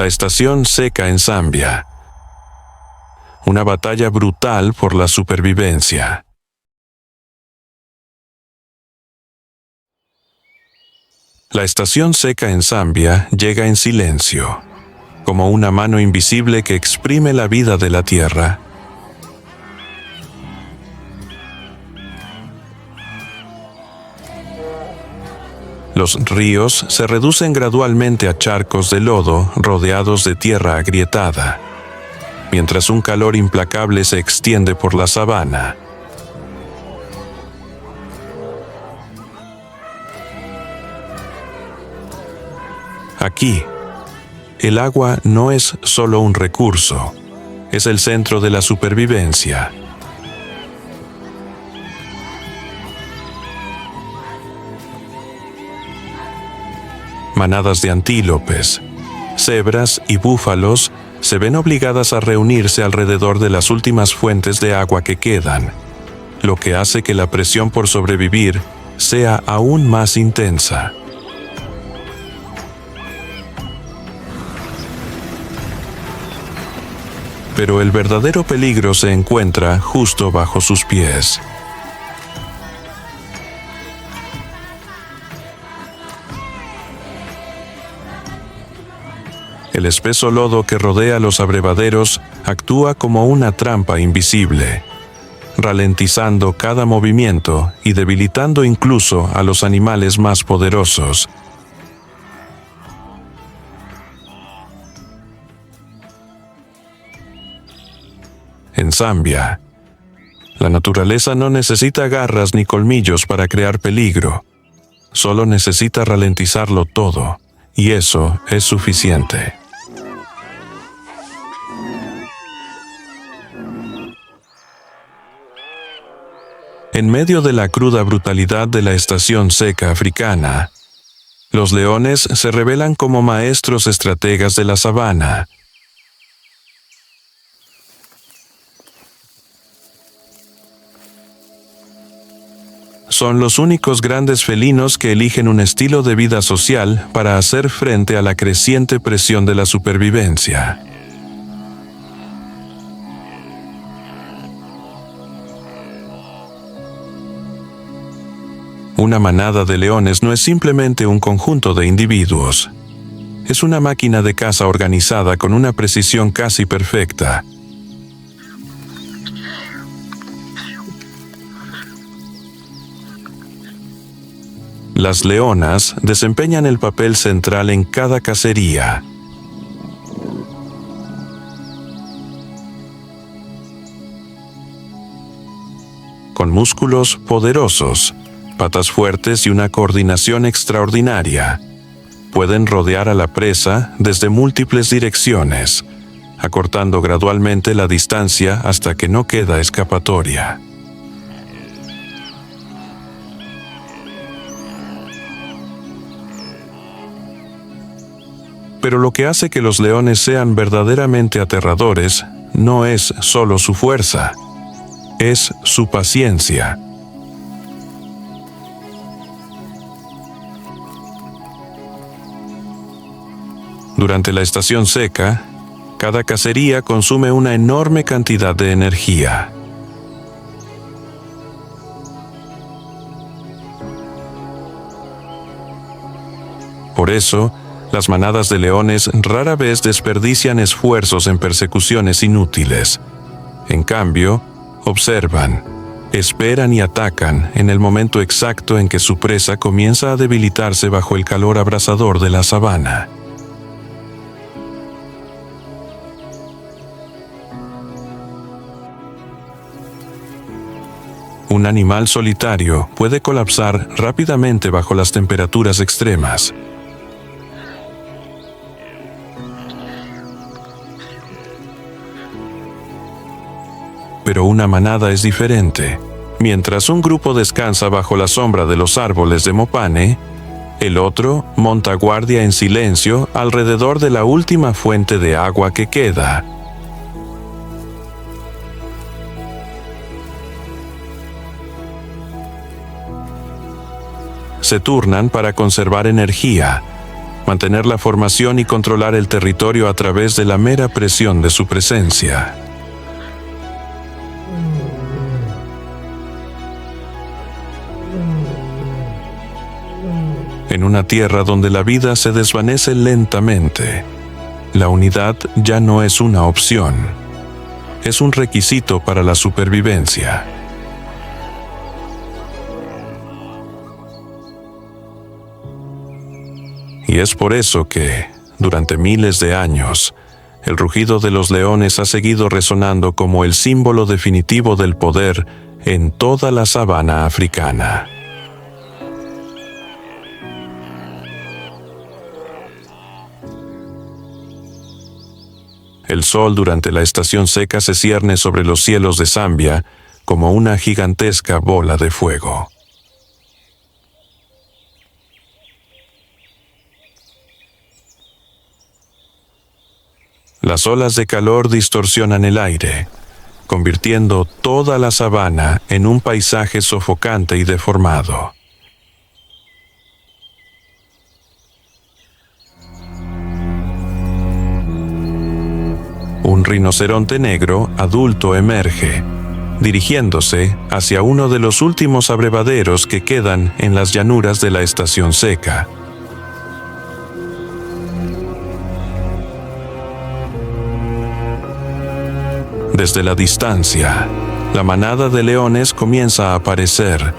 La estación seca en Zambia. Una batalla brutal por la supervivencia. La estación seca en Zambia llega en silencio, como una mano invisible que exprime la vida de la tierra. Los ríos se reducen gradualmente a charcos de lodo rodeados de tierra agrietada, mientras un calor implacable se extiende por la sabana. Aquí, el agua no es solo un recurso, es el centro de la supervivencia. Manadas de antílopes, cebras y búfalos se ven obligadas a reunirse alrededor de las últimas fuentes de agua que quedan, lo que hace que la presión por sobrevivir sea aún más intensa. Pero el verdadero peligro se encuentra justo bajo sus pies. El espeso lodo que rodea los abrevaderos actúa como una trampa invisible, ralentizando cada movimiento y debilitando incluso a los animales más poderosos. En Zambia, la naturaleza no necesita garras ni colmillos para crear peligro, solo necesita ralentizarlo todo, y eso es suficiente. En medio de la cruda brutalidad de la estación seca africana, los leones se revelan como maestros estrategas de la sabana. Son los únicos grandes felinos que eligen un estilo de vida social para hacer frente a la creciente presión de la supervivencia. Una manada de leones no es simplemente un conjunto de individuos. Es una máquina de caza organizada con una precisión casi perfecta. Las leonas desempeñan el papel central en cada cacería. Con músculos poderosos, patas fuertes y una coordinación extraordinaria, pueden rodear a la presa desde múltiples direcciones, acortando gradualmente la distancia hasta que no queda escapatoria. Pero lo que hace que los leones sean verdaderamente aterradores no es solo su fuerza, es su paciencia. Durante la estación seca, cada cacería consume una enorme cantidad de energía. Por eso, las manadas de leones rara vez desperdician esfuerzos en persecuciones inútiles. En cambio, observan, esperan y atacan en el momento exacto en que su presa comienza a debilitarse bajo el calor abrasador de la sabana. Un animal solitario puede colapsar rápidamente bajo las temperaturas extremas. Pero una manada es diferente. Mientras un grupo descansa bajo la sombra de los árboles de Mopane, el otro monta guardia en silencio alrededor de la última fuente de agua que queda. Se turnan para conservar energía, mantener la formación y controlar el territorio a través de la mera presión de su presencia. En una tierra donde la vida se desvanece lentamente, la unidad ya no es una opción, es un requisito para la supervivencia. Y es por eso que, durante miles de años, el rugido de los leones ha seguido resonando como el símbolo definitivo del poder en toda la sabana africana. El sol durante la estación seca se cierne sobre los cielos de Zambia como una gigantesca bola de fuego. Las olas de calor distorsionan el aire, convirtiendo toda la sabana en un paisaje sofocante y deformado. Un rinoceronte negro adulto emerge, dirigiéndose hacia uno de los últimos abrevaderos que quedan en las llanuras de la estación seca. Desde la distancia, la manada de leones comienza a aparecer.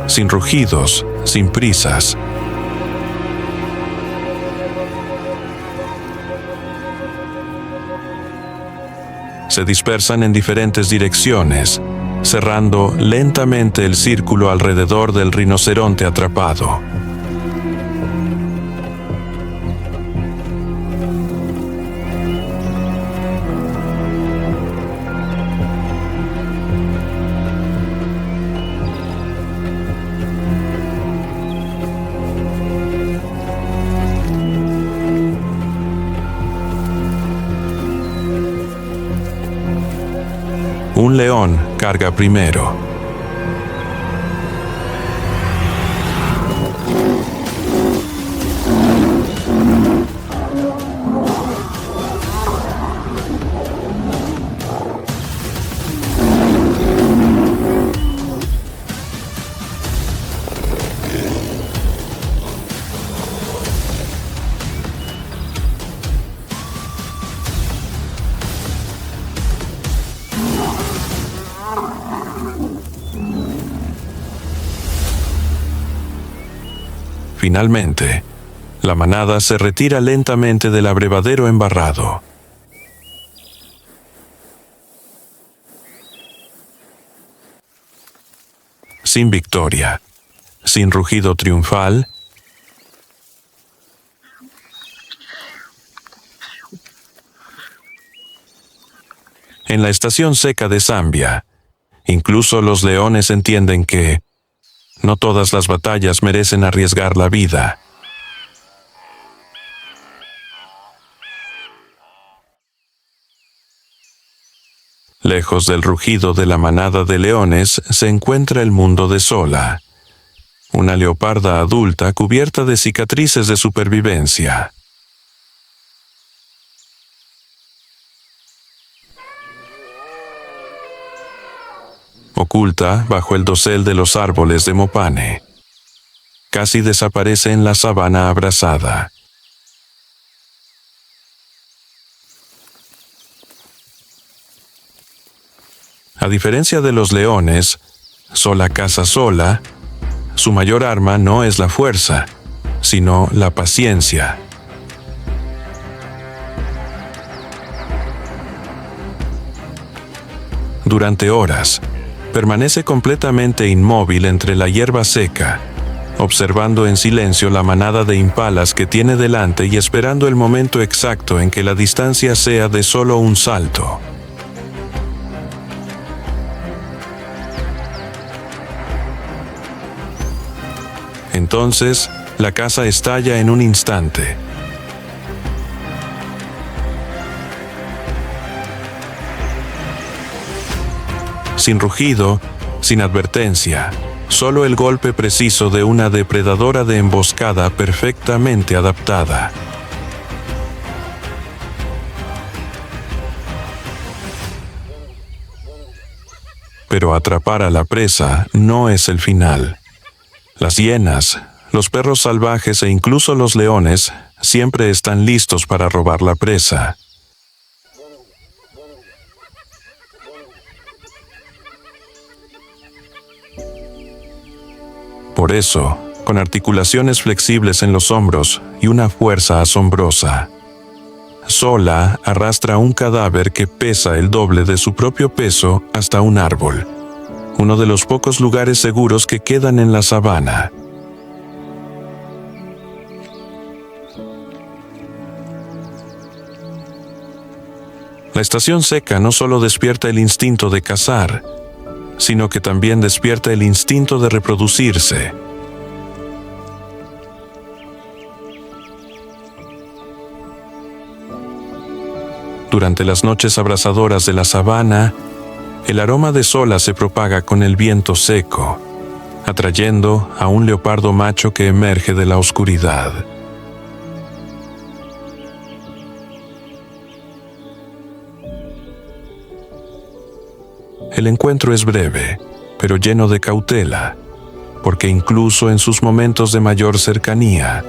Sin rugidos, sin prisas. Se dispersan en diferentes direcciones, cerrando lentamente el círculo alrededor del rinoceronte atrapado. Un león carga primero. Finalmente, la manada se retira lentamente del abrevadero embarrado. Sin victoria, sin rugido triunfal, en la estación seca de Zambia, incluso los leones entienden que no todas las batallas merecen arriesgar la vida. Lejos del rugido de la manada de leones se encuentra el mundo de Zola, una leoparda adulta cubierta de cicatrices de supervivencia. Oculta bajo el dosel de los árboles de Mopane. Casi desaparece en la sabana abrasada. A diferencia de los leones, Zola caza sola. Su mayor arma no es la fuerza, sino la paciencia. Durante horas, permanece completamente inmóvil entre la hierba seca, observando en silencio la manada de impalas que tiene delante y esperando el momento exacto en que la distancia sea de solo un salto. Entonces, la caza estalla en un instante. sin rugido, sin advertencia, solo el golpe preciso de una depredadora de emboscada perfectamente adaptada. Pero atrapar a la presa no es el final. Las hienas, los perros salvajes e incluso los leones siempre están listos para robar la presa. Por eso, con articulaciones flexibles en los hombros y una fuerza asombrosa, sola arrastra un cadáver que pesa el doble de su propio peso hasta un árbol, uno de los pocos lugares seguros que quedan en la sabana. La estación seca no solo despierta el instinto de cazar, sino que también despierta el instinto de reproducirse. Durante las noches abrasadoras de la sabana, el aroma de sola se propaga con el viento seco, atrayendo a un leopardo macho que emerge de la oscuridad. El encuentro es breve, pero lleno de cautela, porque incluso en sus momentos de mayor cercanía,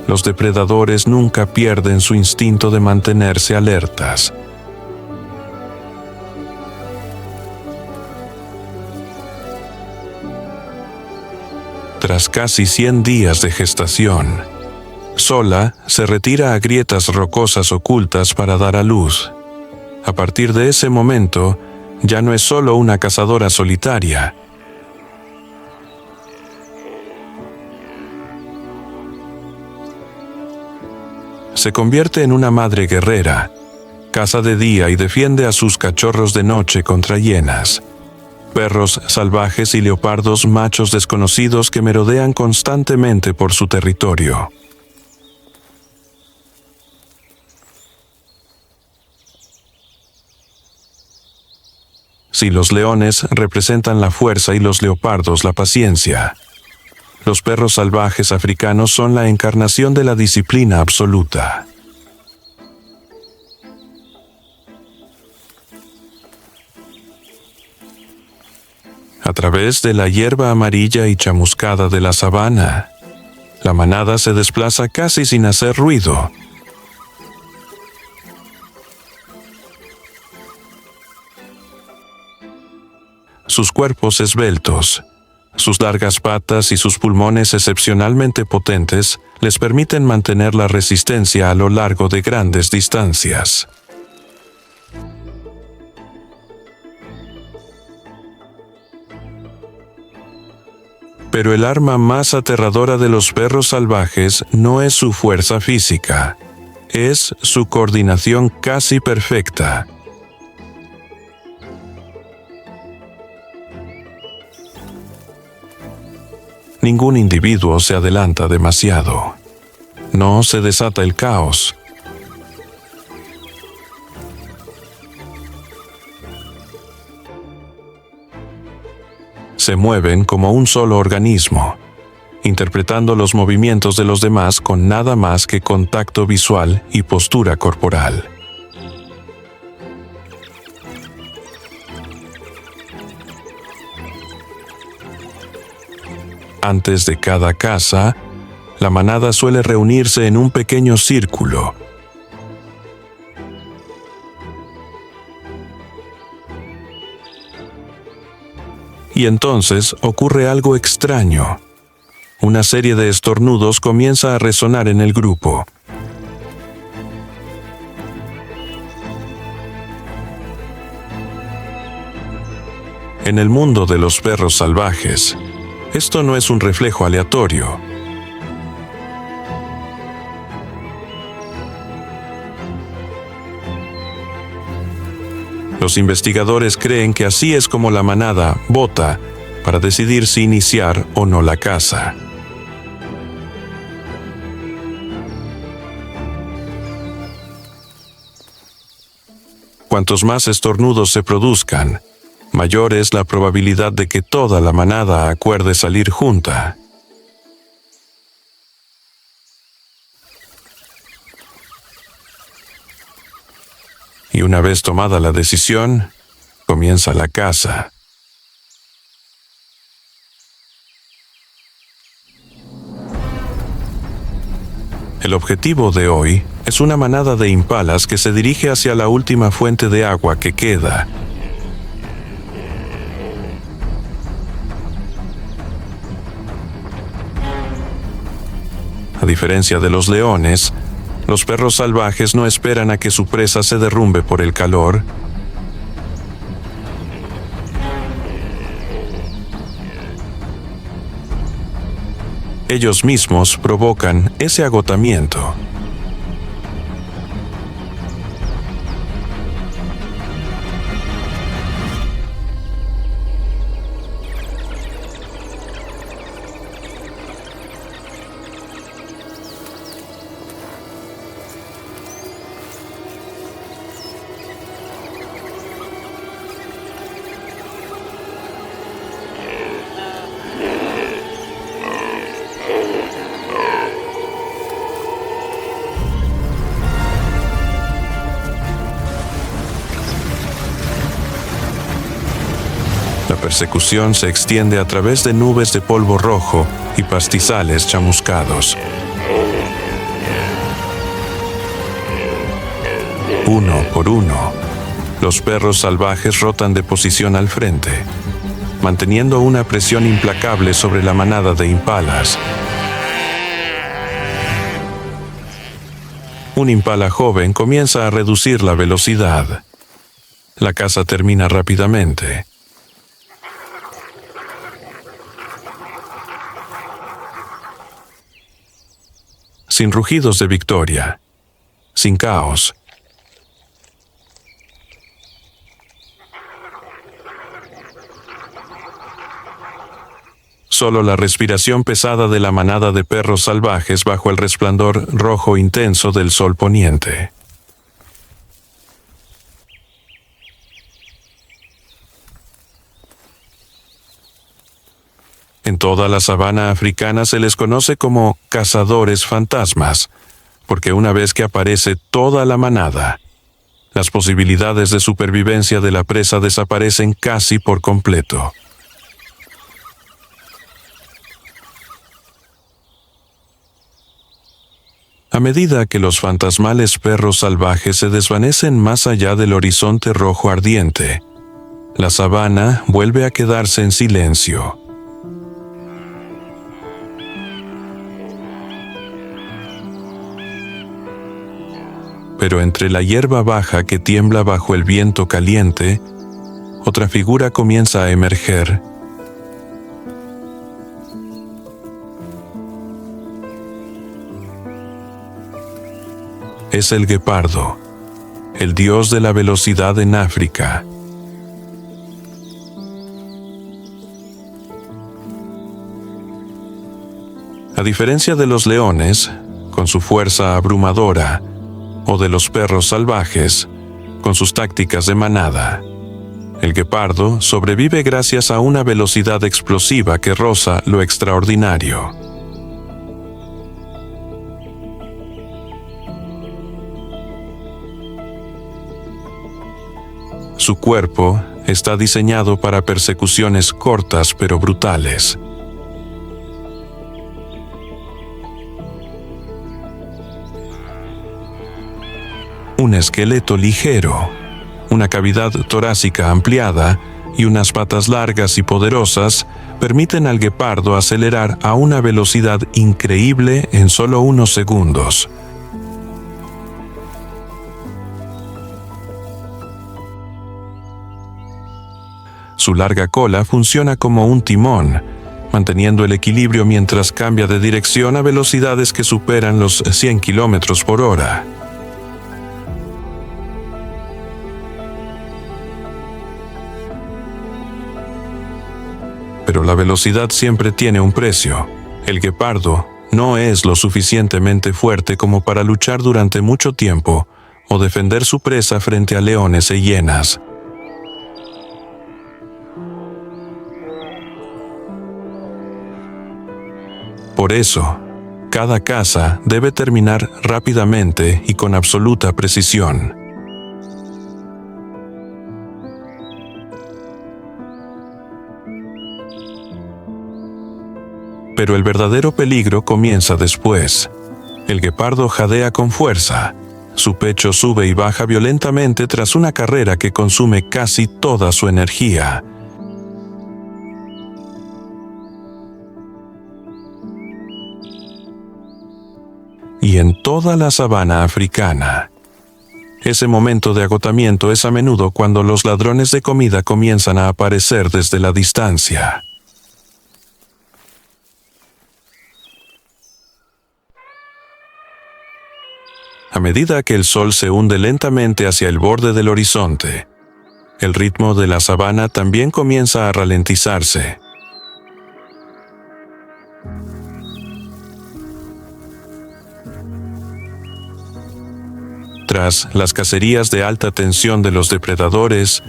los depredadores nunca pierden su instinto de mantenerse alertas. Tras casi 100 días de gestación, Sola se retira a grietas rocosas ocultas para dar a luz. A partir de ese momento, ya no es solo una cazadora solitaria. Se convierte en una madre guerrera, caza de día y defiende a sus cachorros de noche contra hienas, perros salvajes y leopardos machos desconocidos que merodean constantemente por su territorio. Si los leones representan la fuerza y los leopardos la paciencia, los perros salvajes africanos son la encarnación de la disciplina absoluta. A través de la hierba amarilla y chamuscada de la sabana, la manada se desplaza casi sin hacer ruido. Sus cuerpos esbeltos, sus largas patas y sus pulmones excepcionalmente potentes les permiten mantener la resistencia a lo largo de grandes distancias. Pero el arma más aterradora de los perros salvajes no es su fuerza física, es su coordinación casi perfecta. Ningún individuo se adelanta demasiado. No se desata el caos. Se mueven como un solo organismo, interpretando los movimientos de los demás con nada más que contacto visual y postura corporal. Antes de cada caza, la manada suele reunirse en un pequeño círculo. Y entonces ocurre algo extraño. Una serie de estornudos comienza a resonar en el grupo. En el mundo de los perros salvajes, esto no es un reflejo aleatorio. Los investigadores creen que así es como la manada vota para decidir si iniciar o no la caza. Cuantos más estornudos se produzcan, mayor es la probabilidad de que toda la manada acuerde salir junta. Y una vez tomada la decisión, comienza la caza. El objetivo de hoy es una manada de impalas que se dirige hacia la última fuente de agua que queda. A diferencia de los leones, los perros salvajes no esperan a que su presa se derrumbe por el calor. Ellos mismos provocan ese agotamiento. La persecución se extiende a través de nubes de polvo rojo y pastizales chamuscados. Uno por uno, los perros salvajes rotan de posición al frente, manteniendo una presión implacable sobre la manada de impalas. Un impala joven comienza a reducir la velocidad. La caza termina rápidamente. Sin rugidos de victoria, sin caos. Solo la respiración pesada de la manada de perros salvajes bajo el resplandor rojo intenso del sol poniente. En toda la sabana africana se les conoce como cazadores fantasmas, porque una vez que aparece toda la manada, las posibilidades de supervivencia de la presa desaparecen casi por completo. A medida que los fantasmales perros salvajes se desvanecen más allá del horizonte rojo ardiente, la sabana vuelve a quedarse en silencio. Pero entre la hierba baja que tiembla bajo el viento caliente, otra figura comienza a emerger. Es el guepardo, el dios de la velocidad en África. A diferencia de los leones, con su fuerza abrumadora, o de los perros salvajes, con sus tácticas de manada, el guepardo sobrevive gracias a una velocidad explosiva que roza lo extraordinario. Su cuerpo está diseñado para persecuciones cortas pero brutales. Un esqueleto ligero, una cavidad torácica ampliada y unas patas largas y poderosas permiten al guepardo acelerar a una velocidad increíble en solo unos segundos. Su larga cola funciona como un timón, manteniendo el equilibrio mientras cambia de dirección a velocidades que superan los 100 kilómetros por hora. Pero la velocidad siempre tiene un precio. El guepardo no es lo suficientemente fuerte como para luchar durante mucho tiempo o defender su presa frente a leones e hienas. Por eso, cada caza debe terminar rápidamente y con absoluta precisión. Pero el verdadero peligro comienza después. El guepardo jadea con fuerza. Su pecho sube y baja violentamente tras una carrera que consume casi toda su energía. Y en toda la sabana africana. Ese momento de agotamiento es a menudo cuando los ladrones de comida comienzan a aparecer desde la distancia. A medida que el sol se hunde lentamente hacia el borde del horizonte, el ritmo de la sabana también comienza a ralentizarse. Tras las cacerías de alta tensión de los depredadores,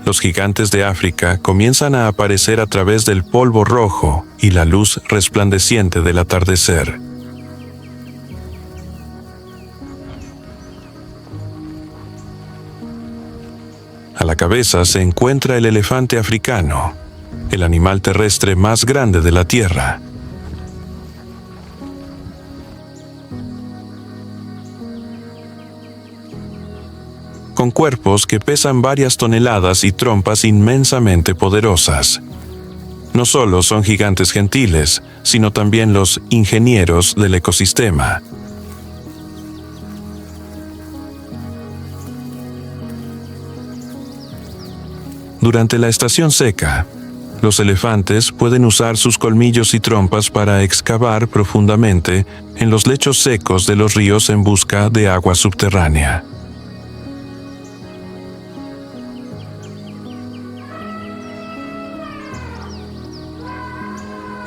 los gigantes de África comienzan a aparecer a través del polvo rojo y la luz resplandeciente del atardecer. A la cabeza se encuentra el elefante africano, el animal terrestre más grande de la Tierra. Con cuerpos que pesan varias toneladas y trompas inmensamente poderosas. No solo son gigantes gentiles, sino también los ingenieros del ecosistema. Durante la estación seca, los elefantes pueden usar sus colmillos y trompas para excavar profundamente en los lechos secos de los ríos en busca de agua subterránea.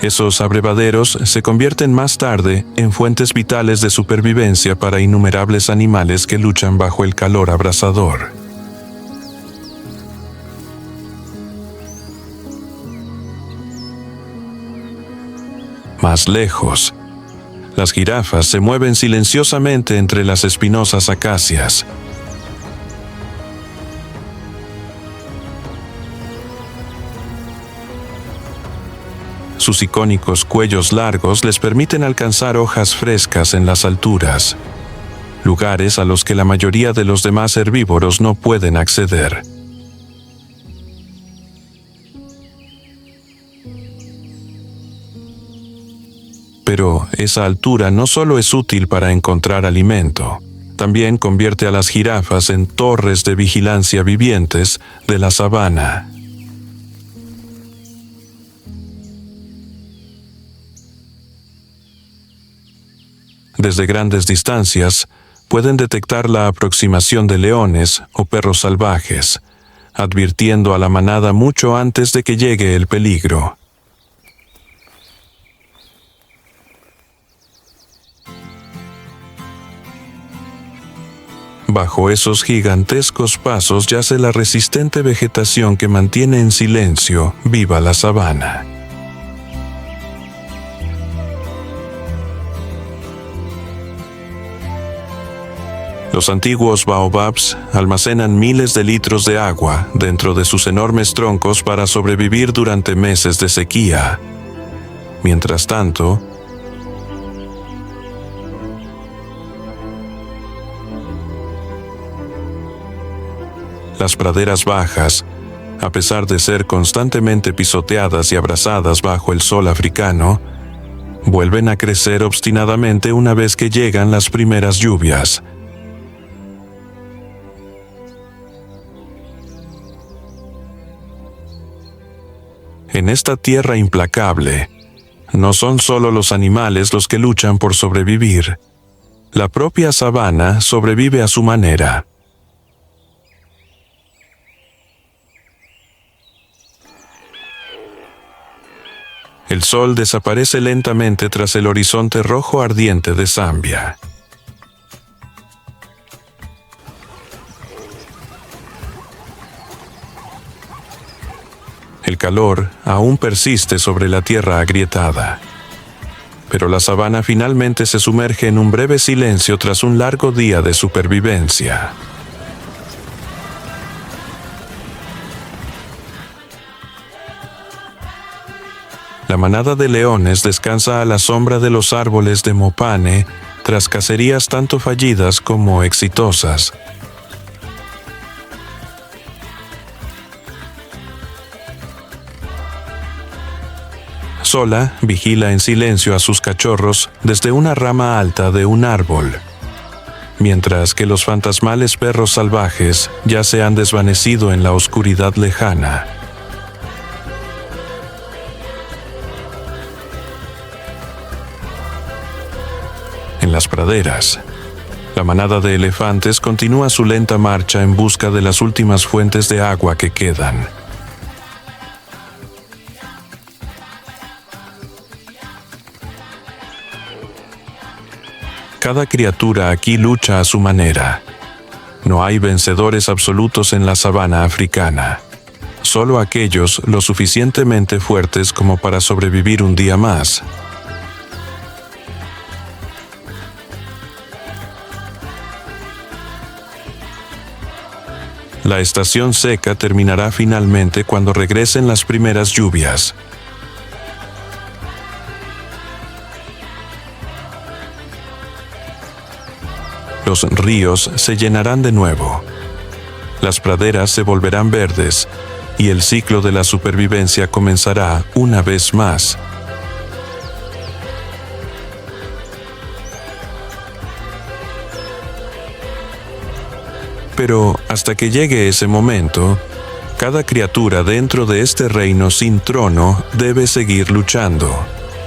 Esos abrevaderos se convierten más tarde en fuentes vitales de supervivencia para innumerables animales que luchan bajo el calor abrasador. Más lejos, las jirafas se mueven silenciosamente entre las espinosas acacias. Sus icónicos cuellos largos les permiten alcanzar hojas frescas en las alturas, lugares a los que la mayoría de los demás herbívoros no pueden acceder. Pero esa altura no solo es útil para encontrar alimento, también convierte a las jirafas en torres de vigilancia vivientes de la sabana. Desde grandes distancias, pueden detectar la aproximación de leones o perros salvajes, advirtiendo a la manada mucho antes de que llegue el peligro. Bajo esos gigantescos pasos yace la resistente vegetación que mantiene en silencio viva la sabana. Los antiguos baobabs almacenan miles de litros de agua dentro de sus enormes troncos para sobrevivir durante meses de sequía. Mientras tanto, las praderas bajas, a pesar de ser constantemente pisoteadas y abrasadas bajo el sol africano, vuelven a crecer obstinadamente una vez que llegan las primeras lluvias. En esta tierra implacable, no son solo los animales los que luchan por sobrevivir. La propia sabana sobrevive a su manera. El sol desaparece lentamente tras el horizonte rojo ardiente de Zambia. El calor aún persiste sobre la tierra agrietada, pero la sabana finalmente se sumerge en un breve silencio tras un largo día de supervivencia. La manada de leones descansa a la sombra de los árboles de Mopane tras cacerías tanto fallidas como exitosas. Sola vigila en silencio a sus cachorros desde una rama alta de un árbol, mientras que los fantasmales perros salvajes ya se han desvanecido en la oscuridad lejana. En las praderas, la manada de elefantes continúa su lenta marcha en busca de las últimas fuentes de agua que quedan. Cada criatura aquí lucha a su manera. No hay vencedores absolutos en la sabana africana, solo aquellos lo suficientemente fuertes como para sobrevivir un día más. La estación seca terminará finalmente cuando regresen las primeras lluvias. Los ríos se llenarán de nuevo. Las praderas se volverán verdes y el ciclo de la supervivencia comenzará una vez más. Pero hasta que llegue ese momento, cada criatura dentro de este reino sin trono debe seguir luchando,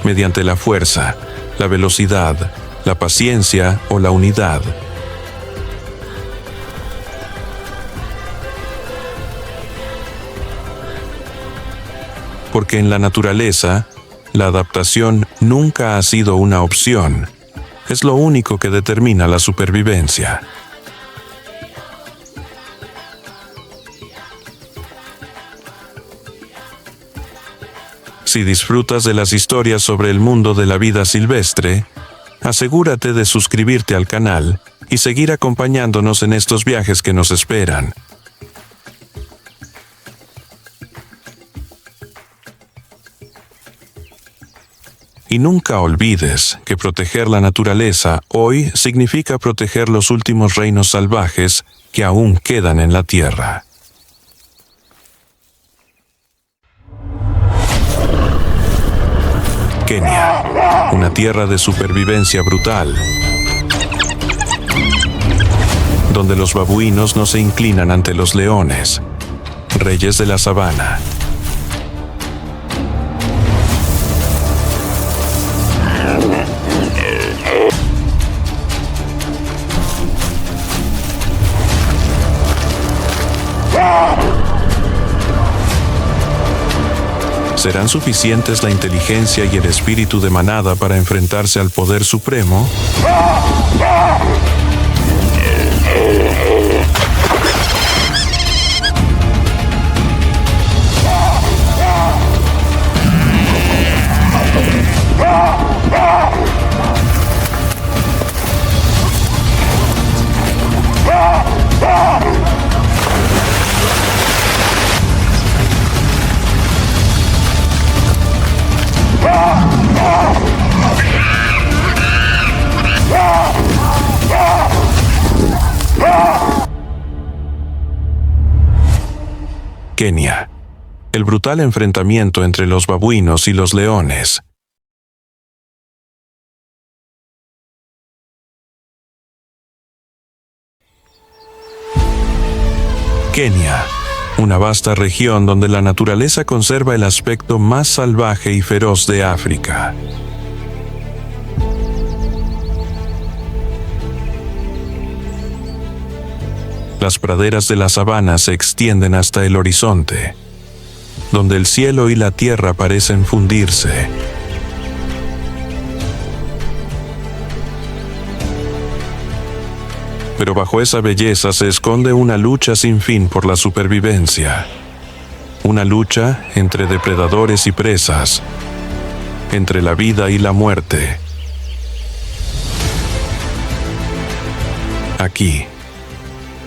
mediante la fuerza, la velocidad, la paciencia o la unidad. Porque en la naturaleza, la adaptación nunca ha sido una opción. Es lo único que determina la supervivencia. Si disfrutas de las historias sobre el mundo de la vida silvestre, asegúrate de suscribirte al canal y seguir acompañándonos en estos viajes que nos esperan. Y nunca olvides que proteger la naturaleza hoy significa proteger los últimos reinos salvajes que aún quedan en la Tierra. Kenia, una tierra de supervivencia brutal, donde los babuinos no se inclinan ante los leones, reyes de la sabana. ¿Serán suficientes la inteligencia y el espíritu de manada para enfrentarse al poder supremo? Kenia. El brutal enfrentamiento entre los babuinos y los leones. Kenia, una vasta región donde la naturaleza conserva el aspecto más salvaje y feroz de África. Las praderas de la sabana se extienden hasta el horizonte, donde el cielo y la tierra parecen fundirse. Pero bajo esa belleza se esconde una lucha sin fin por la supervivencia. Una lucha entre depredadores y presas. entre la vida y la muerte. Aquí,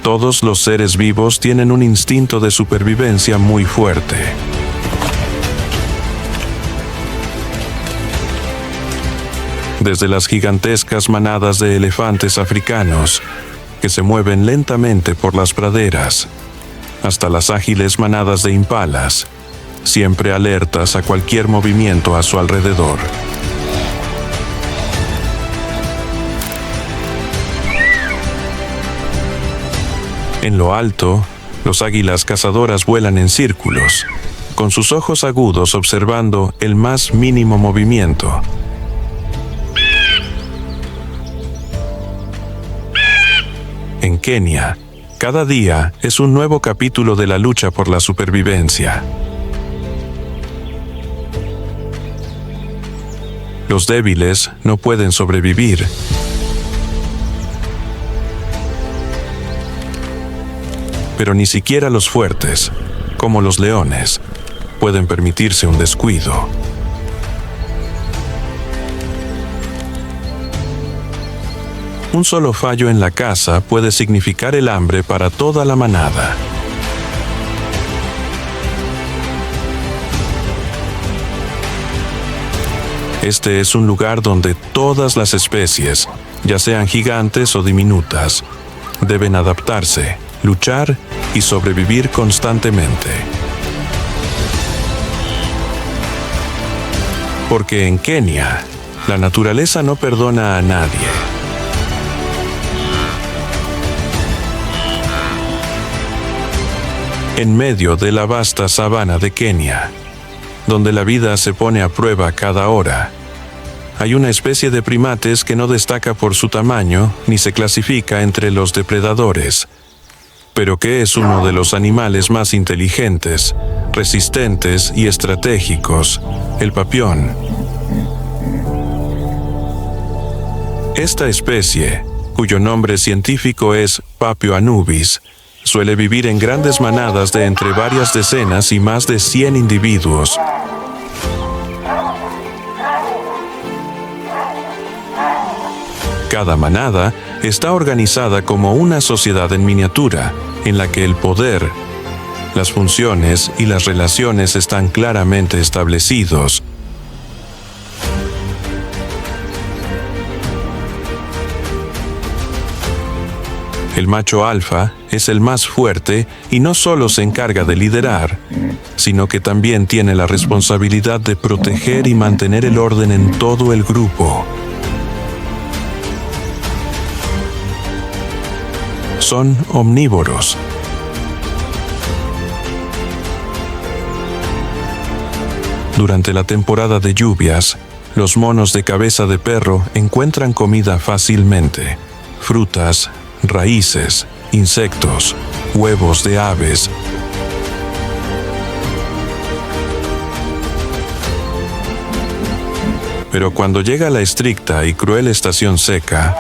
todos los seres vivos tienen un instinto de supervivencia muy fuerte. Desde las gigantescas manadas de elefantes africanos, que se mueven lentamente por las praderas, hasta las ágiles manadas de impalas, siempre alertas a cualquier movimiento a su alrededor. En lo alto, los águilas cazadoras vuelan en círculos, con sus ojos agudos observando el más mínimo movimiento. En Kenia, cada día es un nuevo capítulo de la lucha por la supervivencia. Los débiles no pueden sobrevivir. Pero ni siquiera los fuertes, como los leones, pueden permitirse un descuido. Un solo fallo en la caza puede significar el hambre para toda la manada. Este es un lugar donde todas las especies, ya sean gigantes o diminutas, deben adaptarse, luchar y sobrevivir constantemente. Porque en Kenia, la naturaleza no perdona a nadie. En medio de la vasta sabana de Kenia, donde la vida se pone a prueba cada hora, hay una especie de primates que no destaca por su tamaño ni se clasifica entre los depredadores, pero que es uno de los animales más inteligentes, resistentes y estratégicos, el papión. Esta especie, cuyo nombre científico es Papio anubis, suele vivir en grandes manadas de entre varias decenas y más de 100 individuos. Cada manada está organizada como una sociedad en miniatura, en la que el poder, las funciones y las relaciones están claramente establecidos. El macho alfa es el más fuerte y no solo se encarga de liderar, sino que también tiene la responsabilidad de proteger y mantener el orden en todo el grupo. Son omnívoros. Durante la temporada de lluvias, los monos de cabeza de perro encuentran comida fácilmente: frutas, raíces, insectos, huevos de aves. Pero cuando llega la estricta y cruel estación seca,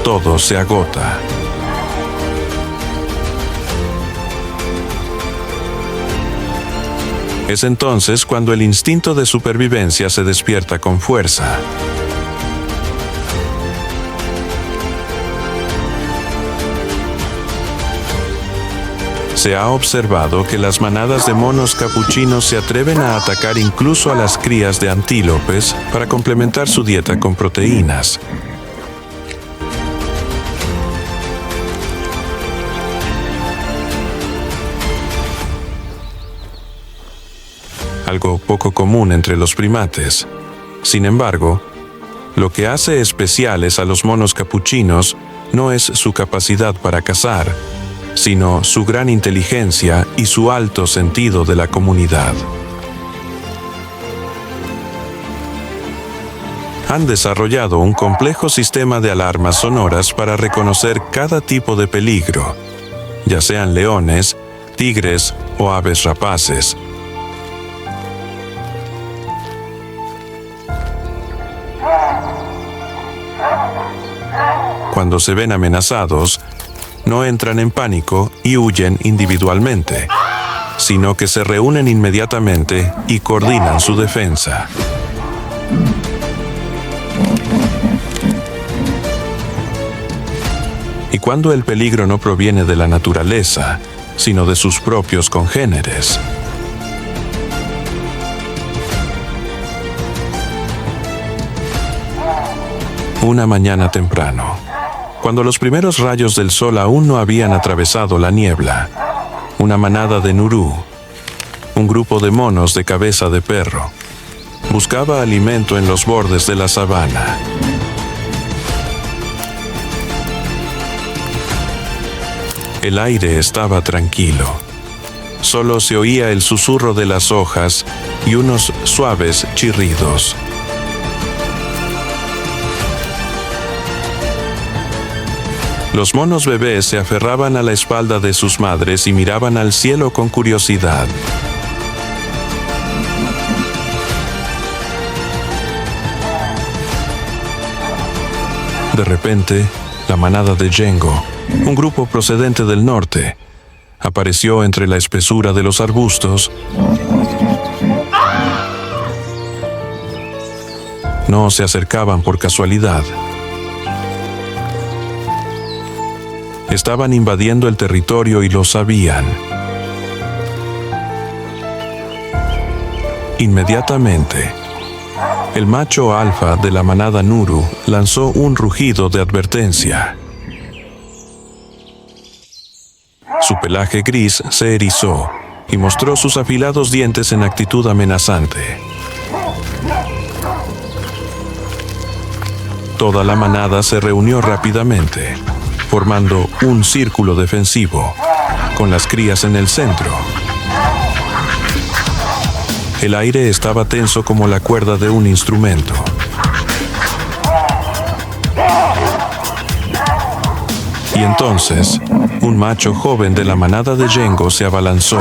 todo se agota. Es entonces cuando el instinto de supervivencia se despierta con fuerza. Se ha observado que las manadas de monos capuchinos se atreven a atacar incluso a las crías de antílopes para complementar su dieta con proteínas. Algo poco común entre los primates. Sin embargo, lo que hace especiales a los monos capuchinos no es su capacidad para cazar, sino su gran inteligencia y su alto sentido de la comunidad. Han desarrollado un complejo sistema de alarmas sonoras para reconocer cada tipo de peligro, ya sean leones, tigres o aves rapaces. Cuando se ven amenazados, no entran en pánico y huyen individualmente, sino que se reúnen inmediatamente y coordinan su defensa. y cuando el peligro no proviene de la naturaleza, sino de sus propios congéneres. Una mañana temprano, cuando los primeros rayos del sol aún no habían atravesado la niebla, una manada de nurú, un grupo de monos de cabeza de perro, buscaba alimento en los bordes de la sabana. El aire estaba tranquilo. Solo se oía el susurro de las hojas y unos suaves chirridos. Los monos bebés se aferraban a la espalda de sus madres y miraban al cielo con curiosidad. De repente, la manada de Yengo, un grupo procedente del norte, apareció entre la espesura de los arbustos. No se acercaban por casualidad. Estaban invadiendo el territorio y lo sabían. Inmediatamente, el macho alfa de la manada Nuru lanzó un rugido de advertencia. Su pelaje gris se erizó y mostró sus afilados dientes en actitud amenazante. Toda la manada se reunió rápidamente, formando un círculo defensivo, con las crías en el centro. El aire estaba tenso como la cuerda de un instrumento. Y entonces, un macho joven de la manada de Yengo se abalanzó.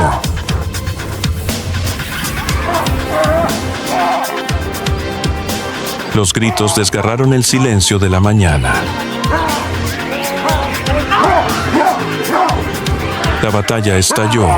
Los gritos desgarraron el silencio de la mañana. La batalla estalló.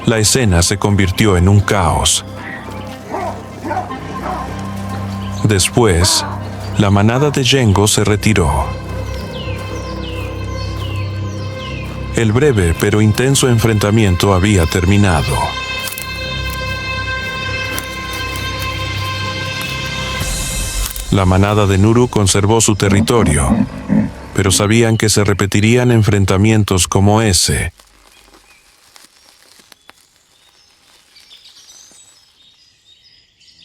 La escena se convirtió en un caos. Después, la manada de Yengo se retiró. El breve pero intenso enfrentamiento había terminado. La manada de Nuru conservó su territorio, pero sabían que se repetirían enfrentamientos como ese.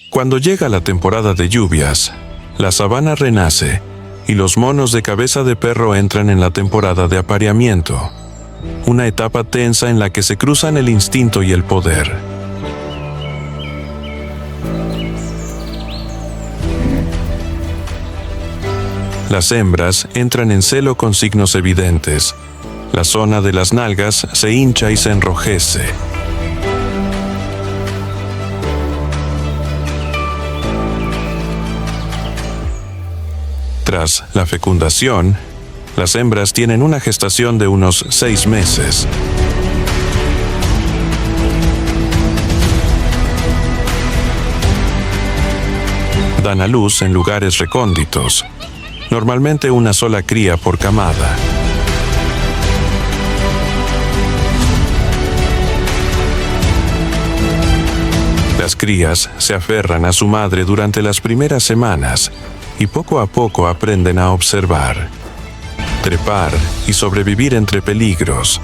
Cuando llega la temporada de lluvias, la sabana renace y los monos de cabeza de perro entran en la temporada de apareamiento, una etapa tensa en la que se cruzan el instinto y el poder. Las hembras entran en celo con signos evidentes. La zona de las nalgas se hincha y se enrojece. Tras la fecundación, las hembras tienen una gestación de unos 6 meses. Dan a luz en lugares recónditos, normalmente una sola cría por camada. Las crías se aferran a su madre durante las primeras semanas y poco a poco aprenden a observar, trepar y sobrevivir entre peligros.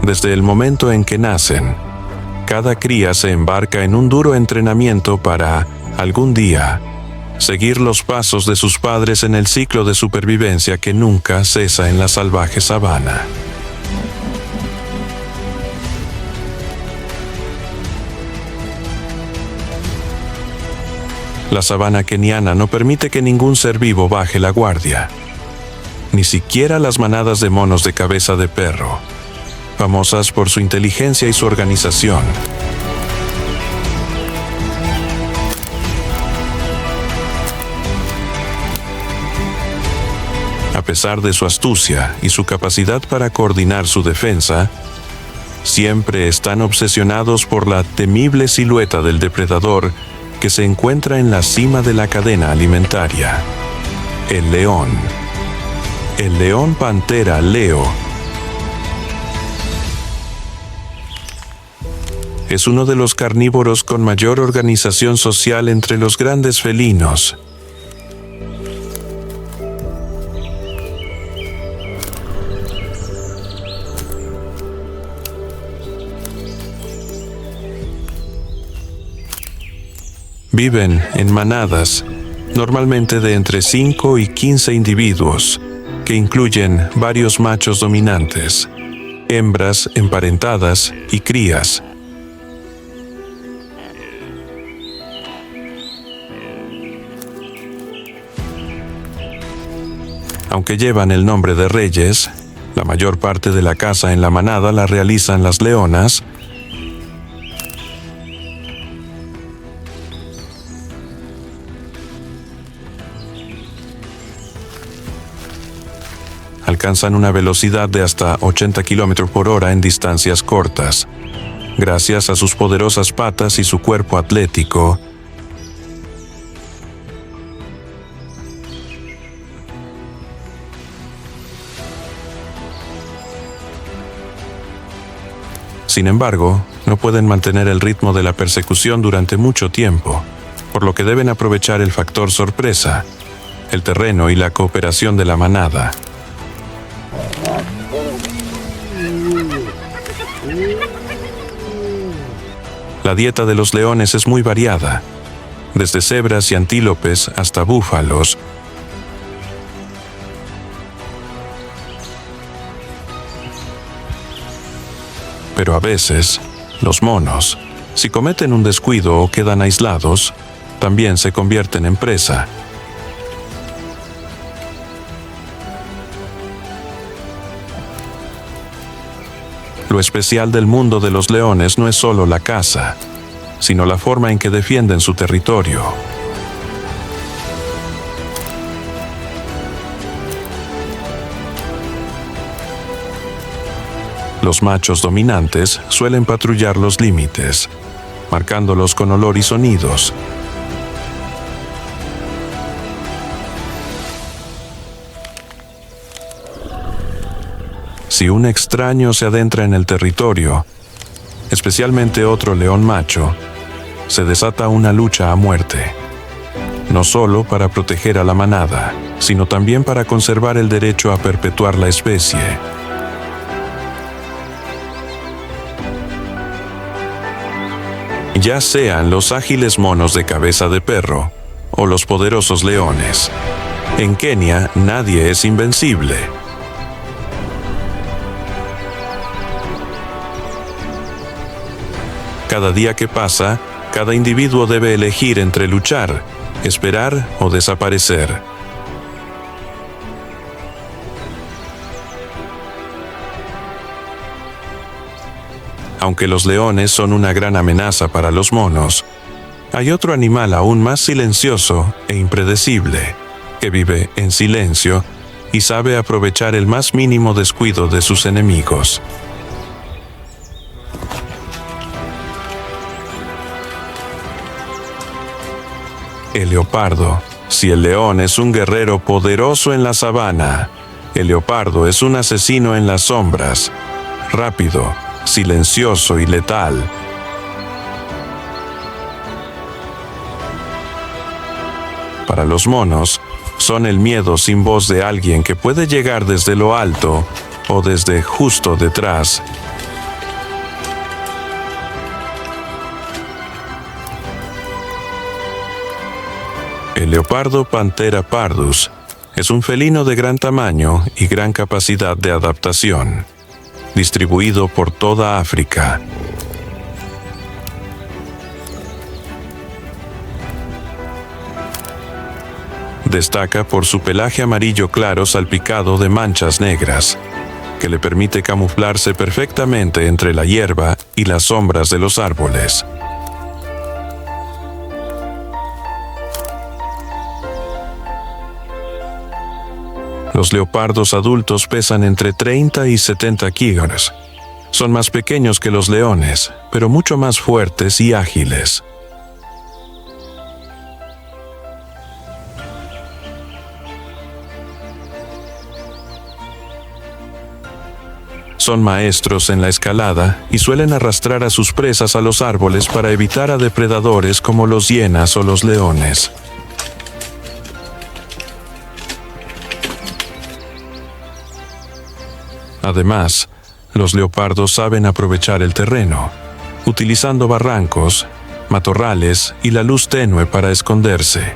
Desde el momento en que nacen, cada cría se embarca en un duro entrenamiento para, algún día, seguir los pasos de sus padres en el ciclo de supervivencia que nunca cesa en la salvaje sabana. La sabana keniana no permite que ningún ser vivo baje la guardia, ni siquiera las manadas de monos de cabeza de perro, famosas por su inteligencia y su organización. A pesar de su astucia y su capacidad para coordinar su defensa, siempre están obsesionados por la temible silueta del depredador que se encuentra en la cima de la cadena alimentaria: el león. El león pantera Leo es uno de los carnívoros con mayor organización social entre los grandes felinos. Viven en manadas, normalmente de entre 5 y 15 individuos, que incluyen varios machos dominantes, hembras emparentadas y crías. Aunque llevan el nombre de reyes, la mayor parte de la caza en la manada la realizan las leonas, alcanzan una velocidad de hasta 80 km por hora en distancias cortas, gracias a sus poderosas patas y su cuerpo atlético. Sin embargo, no pueden mantener el ritmo de la persecución durante mucho tiempo, por lo que deben aprovechar el factor sorpresa, el terreno y la cooperación de la manada. La dieta de los leones es muy variada, desde cebras y antílopes hasta búfalos. Pero a veces, los monos, si cometen un descuido o quedan aislados, también se convierten en presa. Lo especial del mundo de los leones no es solo la caza, sino la forma en que defienden su territorio. Los machos dominantes suelen patrullar los límites, marcándolos con olor y sonidos. Si un extraño se adentra en el territorio, especialmente otro león macho, se desata una lucha a muerte, no solo para proteger a la manada, sino también para conservar el derecho a perpetuar la especie. Ya sean los ágiles monos de cabeza de perro o los poderosos leones, en Kenia nadie es invencible. Cada día que pasa, cada individuo debe elegir entre luchar, esperar o desaparecer. Aunque los leones son una gran amenaza para los monos, hay otro animal aún más silencioso e impredecible, que vive en silencio y sabe aprovechar el más mínimo descuido de sus enemigos. El leopardo. Si el león es un guerrero poderoso en la sabana, el leopardo es un asesino en las sombras, rápido, silencioso y letal. Para los monos, son el miedo sin voz de alguien que puede llegar desde lo alto o desde justo detrás. El leopardo Panthera pardus es un felino de gran tamaño y gran capacidad de adaptación, distribuido por toda África. Destaca por su pelaje amarillo claro salpicado de manchas negras, que le permite camuflarse perfectamente entre la hierba y las sombras de los árboles. Los leopardos adultos pesan entre 30 y 70 kilos. Son más pequeños que los leones, pero mucho más fuertes y ágiles. Son maestros en la escalada y suelen arrastrar a sus presas a los árboles para evitar a depredadores como los hienas o los leones. Además, los leopardos saben aprovechar el terreno, utilizando barrancos, matorrales y la luz tenue para esconderse.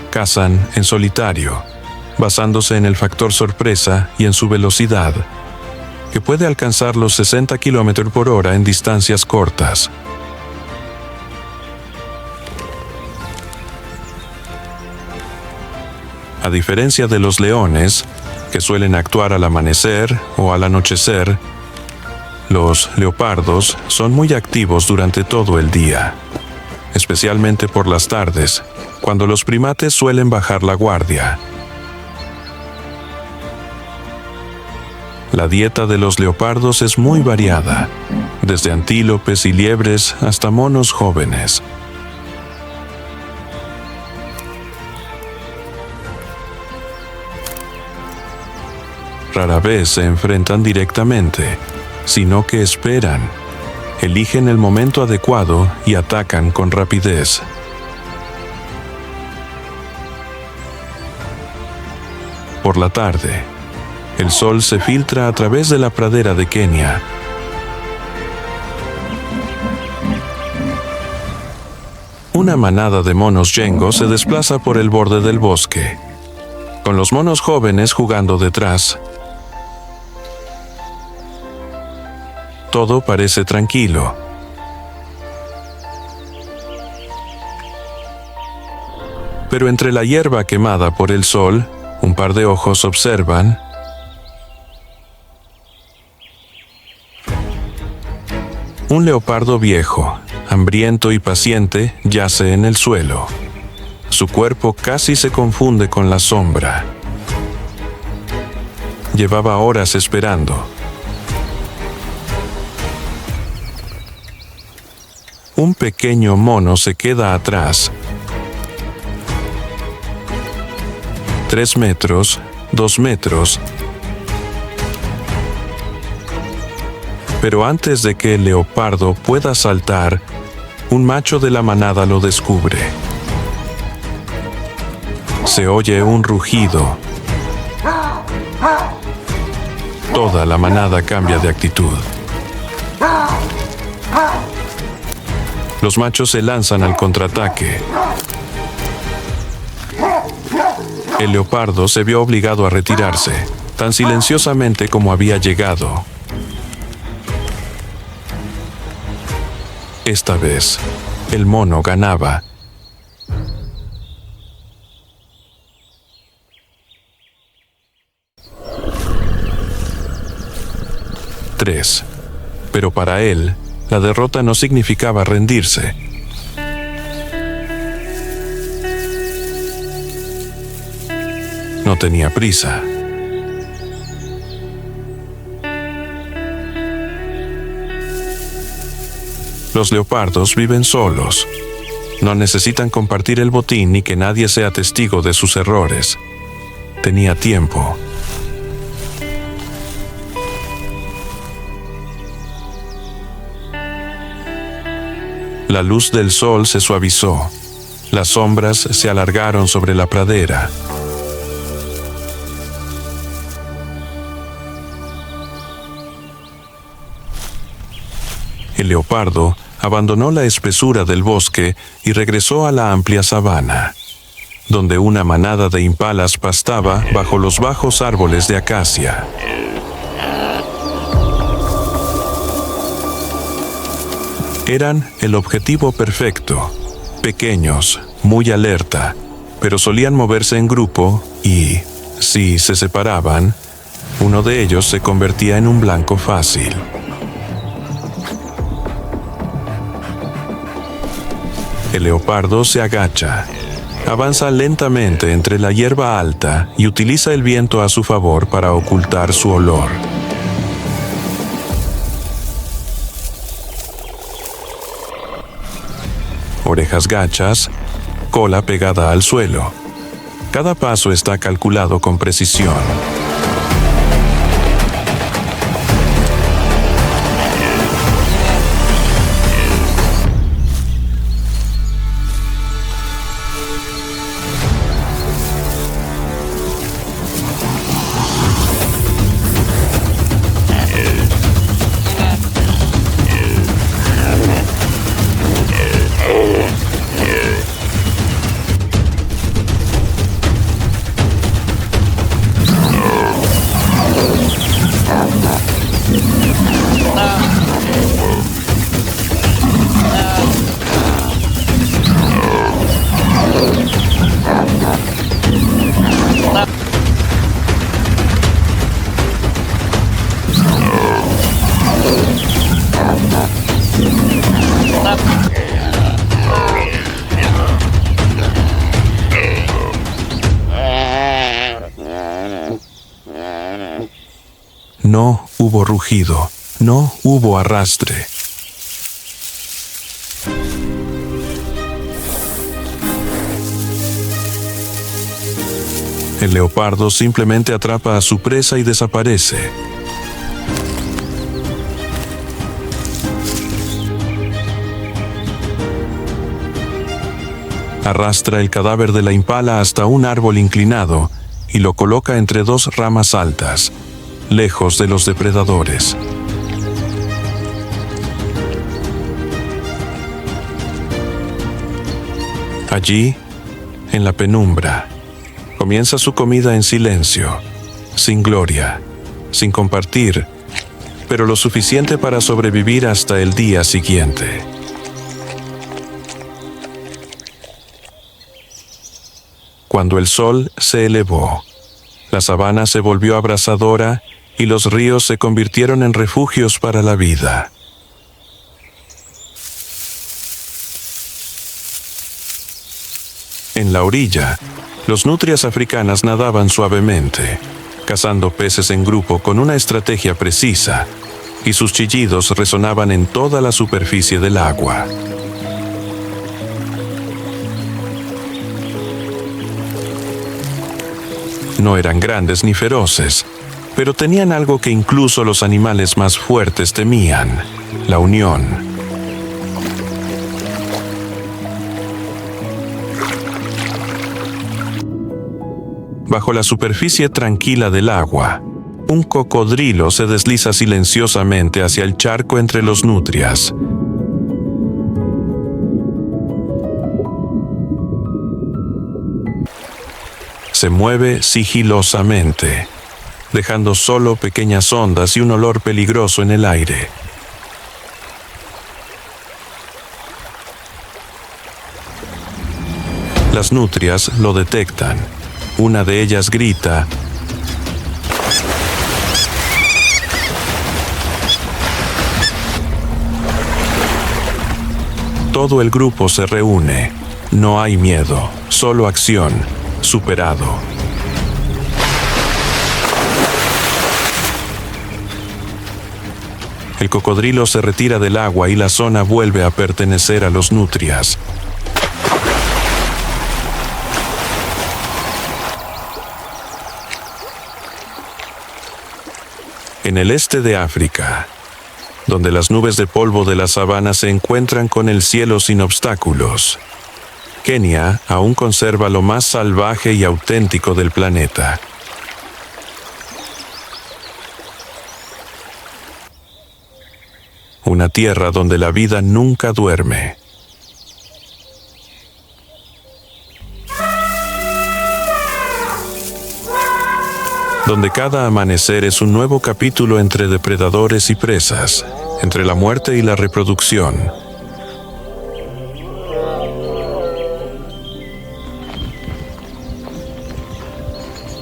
Cazan en solitario, basándose en el factor sorpresa y en su velocidad, que puede alcanzar los 60 km por hora en distancias cortas. A diferencia de los leones, que suelen actuar al amanecer o al anochecer, los leopardos son muy activos durante todo el día, especialmente por las tardes, cuando los primates suelen bajar la guardia. La dieta de los leopardos es muy variada, desde antílopes y liebres hasta monos jóvenes. Rara vez se enfrentan directamente, sino que esperan, eligen el momento adecuado y atacan con rapidez. Por la tarde, el sol se filtra a través de la pradera de Kenia. Una manada de monos yengo se desplaza por el borde del bosque, con los monos jóvenes jugando detrás. Todo parece tranquilo. Pero entre la hierba quemada por el sol, un par de ojos observan. Un leopardo viejo, hambriento y paciente, yace en el suelo. Su cuerpo casi se confunde con la sombra. Llevaba horas esperando. Un pequeño mono se queda atrás. 3 metros, 2 metros. Pero antes de que el leopardo pueda saltar, un macho de la manada lo descubre. Se oye un rugido. Toda la manada cambia de actitud. Los machos se lanzan al contraataque. El leopardo se vio obligado a retirarse, tan silenciosamente como había llegado. Esta vez, el mono ganaba. 3. Pero para él, la derrota no significaba rendirse. No tenía prisa. Los leopardos viven solos. No necesitan compartir el botín ni que nadie sea testigo de sus errores. Tenía tiempo. La luz del sol se suavizó. Las sombras se alargaron sobre la pradera. El leopardo abandonó la espesura del bosque y regresó a la amplia sabana, donde una manada de impalas pastaba bajo los bajos árboles de acacia. Eran el objetivo perfecto, pequeños, muy alerta, pero solían moverse en grupo y, si se separaban, uno de ellos se convertía en un blanco fácil. El leopardo se agacha, avanza lentamente entre la hierba alta y utiliza el viento a su favor para ocultar su olor. Orejas gachas, cola pegada al suelo. Cada paso está calculado con precisión. No hubo rugido, no hubo arrastre. El leopardo simplemente atrapa a su presa y desaparece. Arrastra el cadáver de la impala hasta un árbol inclinado y lo coloca entre dos ramas altas, lejos de los depredadores. Allí, en la penumbra, comienza su comida en silencio, sin gloria, sin compartir, pero lo suficiente para sobrevivir hasta el día siguiente. Cuando el sol se elevó, la sabana se volvió abrasadora y los ríos se convirtieron en refugios para la vida. En la orilla, los nutrias africanas nadaban suavemente, cazando peces en grupo con una estrategia precisa, y sus chillidos resonaban en toda la superficie del agua. No eran grandes ni feroces, pero tenían algo que incluso los animales más fuertes temían: la unión. Bajo la superficie tranquila del agua, un cocodrilo se desliza silenciosamente hacia el charco entre los nutrias. Se mueve sigilosamente, dejando solo pequeñas ondas y un olor peligroso en el aire. Las nutrias lo detectan. Una de ellas grita. Todo el grupo se reúne. No hay miedo, solo acción. Superado. El cocodrilo se retira del agua y la zona vuelve a pertenecer a los nutrias. En el este de África, donde las nubes de polvo de la sabana se encuentran con el cielo sin obstáculos, Kenia aún conserva lo más salvaje y auténtico del planeta. Una tierra donde la vida nunca duerme. Donde cada amanecer es un nuevo capítulo entre depredadores y presas, entre la muerte y la reproducción,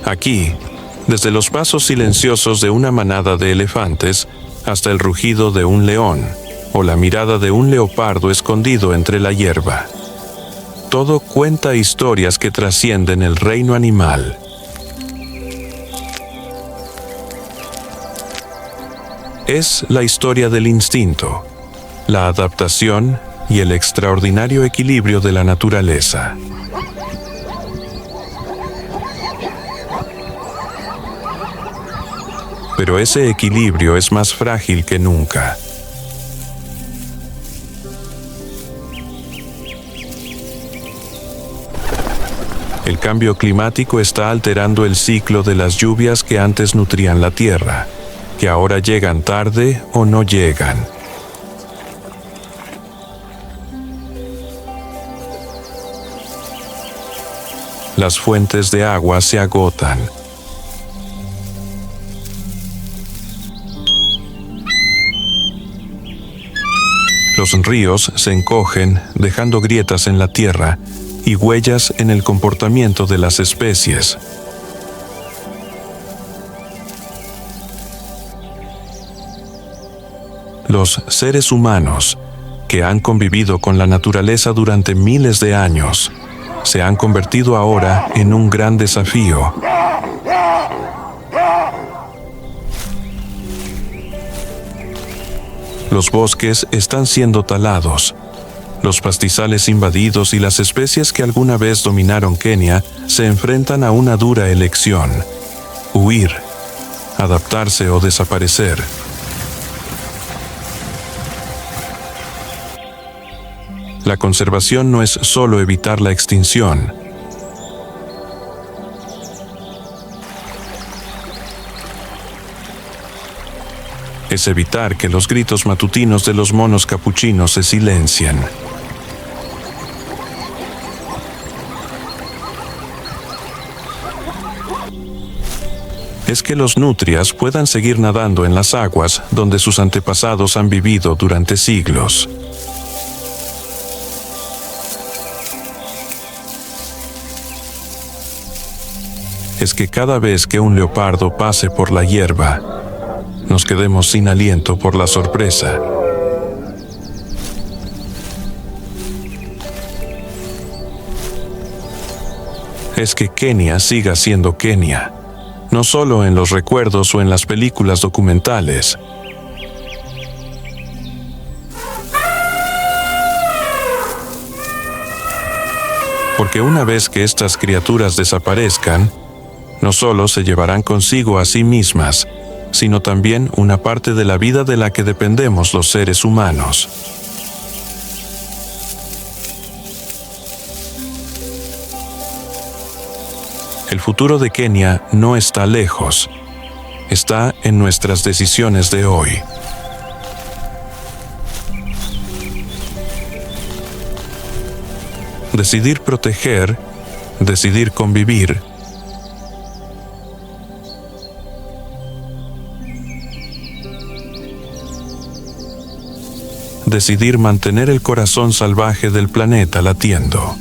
Aquí, desde los pasos silenciosos de una manada de elefantes hasta el rugido de un león o la mirada de un leopardo escondido entre la hierba. Todo cuenta historias que trascienden el reino animal. Es la historia del instinto, la adaptación y el extraordinario equilibrio de la naturaleza. Pero ese equilibrio es más frágil que nunca. El cambio climático está alterando el ciclo de las lluvias que antes nutrían la tierra, que ahora llegan tarde o no llegan. Las fuentes de agua se agotan. Los ríos se encogen, dejando grietas en la tierra y huellas en el comportamiento de las especies. Los seres humanos, que han convivido con la naturaleza durante miles de años, se han convertido ahora en un gran desafío. Los bosques están siendo talados, los pastizales invadidos y las especies que alguna vez dominaron Kenia se enfrentan a una dura elección: huir, adaptarse o desaparecer. La conservación no es solo evitar la extinción. Es evitar que los gritos matutinos de los monos capuchinos se silencien. Es que los nutrias puedan seguir nadando en las aguas donde sus antepasados han vivido durante siglos. Es que cada vez que un leopardo pase por la hierba, nos quedemos sin aliento por la sorpresa. Es que Kenia siga siendo Kenia, no solo en los recuerdos o en las películas documentales. Porque una vez que estas criaturas desaparezcan, no solo se llevarán consigo a sí mismas, sino también una parte de la vida de la que dependemos los seres humanos. El futuro de Kenia no está lejos, está en nuestras decisiones de hoy. Decidir proteger, decidir convivir, decidir mantener el corazón salvaje del planeta latiendo.